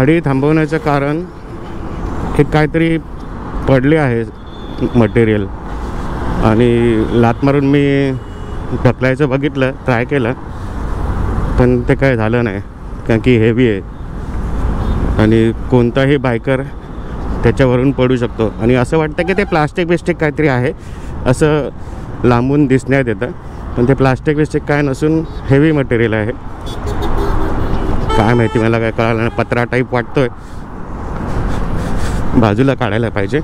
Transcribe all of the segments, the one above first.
गाडी थांबवण्याचं कारण एक काहीतरी पडले आहे मटेरियल, आणि लात मारून मी ढकलायचं बघितलं, ट्राय केलं, पण ते काय झालं नाही, कारण की हेवी आहे आणि कोणताही बायकर त्याच्यावरून पडू शकतो. आणि असं वाटतं की ते प्लास्टिक काहीतरी आहे असं लांबून दिसण्यात येतं, पण ते प्लास्टिक काय नसून हेवी मटेरियल आहे. काय माहिती, मला काय कळालं नाही. पत्रा टाईप वाटतोय, बाजूला काढायला पाहिजे.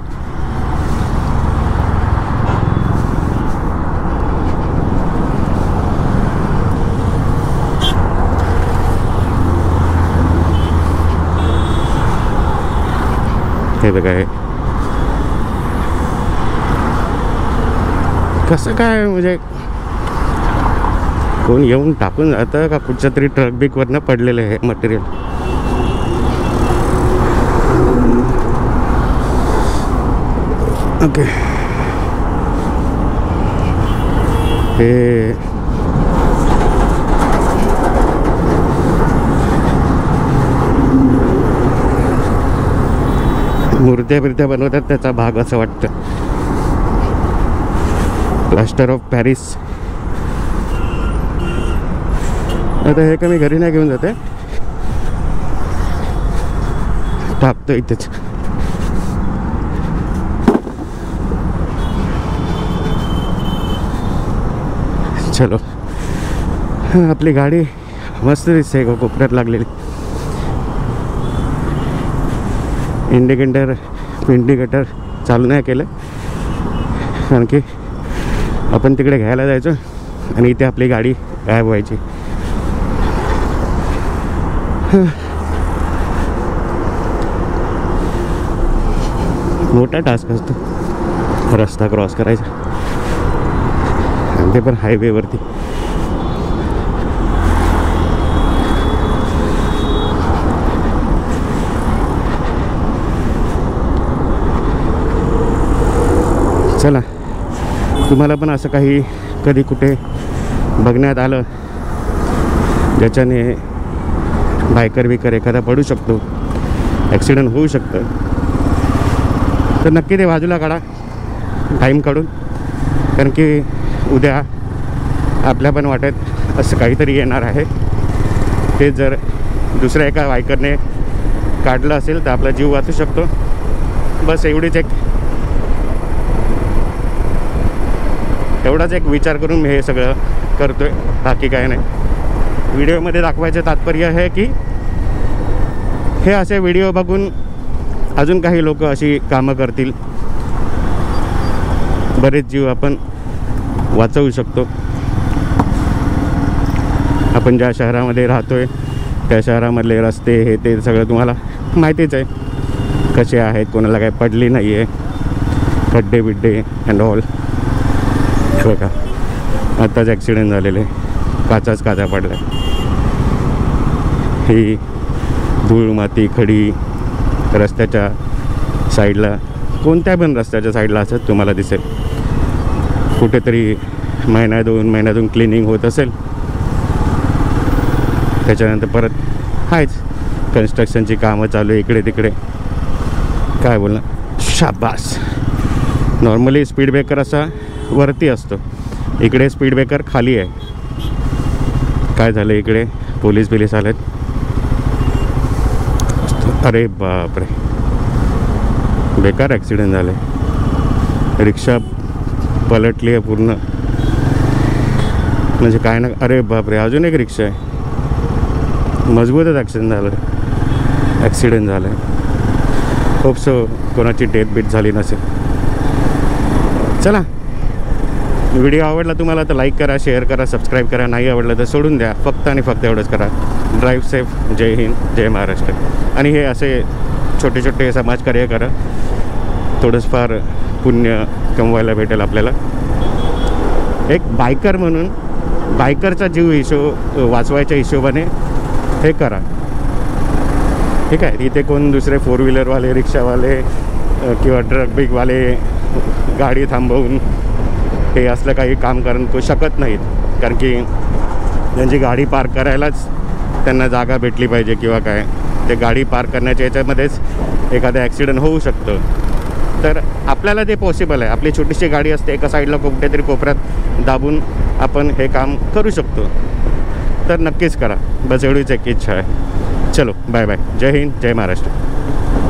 हे बघा, हे कसं काय, म्हणजे कोण येऊन टाकून जातं का कुठच्या तरी ट्रक बिकवरनं पडलेलं आहे मटेरियल. ओके, हे मूर्त्या बनवतात त्याचा भाग असं वाटतं. Plaster of Paris. आता हे का मी घरी नाही घेऊन जाते, टाकतो इथेच. चलो, आपली गाडी मस्त दिसते कोपऱ्यात लागलेली. इंडिकेटर चालू नाही केलं, कारण की आपण तिकडे घ्यायला जायचो आणि इथे आपली गाडी गायब व्हायची. मोठा टास्क असतो रस्ता क्रॉस करायचा, आणि ते पण हायवेवरती. चला, तुम्हाला पण असं काही कधी कुठे बघण्यात आलं ज्याच्याने बायकर एखादा पडू शकतो, ॲक्सिडेंट होऊ शकतं, तर नक्की ते बाजूला काढा टाईम काढून. कारण की उद्या आपल्या पण वाटेत असं काहीतरी येणार आहे. ते जर दुसऱ्या एका बायकरने काढलं असेल तर आपला जीव वाचू शकतो. बस एवढाच एक विचार करून मी हे सगळं करतोय, बाकी काय नाही. व्हिडिओमध्ये दाखवायचं तात्पर्य आहे की हे असे व्हिडिओ बघून अजून काही लोक अशी कामं करतील, बरेच जीव आपण वाचवू शकतो. आपण ज्या शहरामध्ये राहतोय त्या शहरामधले रस्ते हे ते सगळं तुम्हाला माहितीच आहे कसे आहेत, कोणाला काय पडली नाही आहे, खड्डे बिड्डे अँड ऑल. बघा, आत्ताच ॲक्सिडेंट झालेले, काचा पडल्या. ही धूळ माती खडी रस्त्याच्या साईडला, कोणत्या पण रस्त्याच्या साईडला असं तुम्हाला दिसेल. कुठेतरी दोन महिन्यातून क्लिनिंग होत असेल, त्याच्यानंतर परत आहेच कन्स्ट्रक्शनची कामं चालू आहे इकडे तिकडे. काय बोलणं, शाबास. नॉर्मली स्पीड ब्रेकर असा वरती असतो, इकडे स्पीड ब्रेकर खाली आहे. काय झालं, इकडे पोलीस आलेत. अरे बापरे, बेकार ॲक्सिडेंट झाले. रिक्षा पलटली आहे पूर्ण, म्हणजे काय ना. अरे बापरे, अजून एक रिक्षा आहे. मजबूतच ॲक्सिडेंट झालं. होप सो कोणाची डेथ झाली नसेल. चला, व्हिडिओ आवडला तुम्हाला तर लाईक करा, शेअर करा, सबस्क्राईब करा. नाही आवडलं तर सोडून द्या. फक्त आणि फक्त एवढंच करा. Drive safe. जय हिंद, जय महाराष्ट्र. आणि हे असे छोटे समाजकार्य करा, थोडंसं फार पुण्य कमवायला भेटेल आपल्याला. एक बायकर म्हणून बायकरचा जीव वाचवायच्या हिशोबाने हे करा, ठीक आहे. इथे कोण दुसरे 4 व्हीलरवाले, रिक्षावाले किंवा ट्रक बिकवाले गाडी थांबवून हे असलं काही काम करू शकत नाहीत, कारण की त्यांची गाडी पार्क करायलाच त्यांना जागा भेटली पाहिजे किंवा काय. ते गाडी पार्क करण्याच्या याच्यामध्येच एखादं ॲक्सिडेंट होऊ शकतं. तर आपल्याला ते पॉसिबल आहे. आपली छोटीशी गाडी असते, एका साईडला कुठेतरी कोपऱ्यात दाबून आपण हे काम करू शकतो. तर नक्कीच करा, बस एवढीच एक इच्छा आहे. चलो बाय बाय. जय हिंद, जय महाराष्ट्र.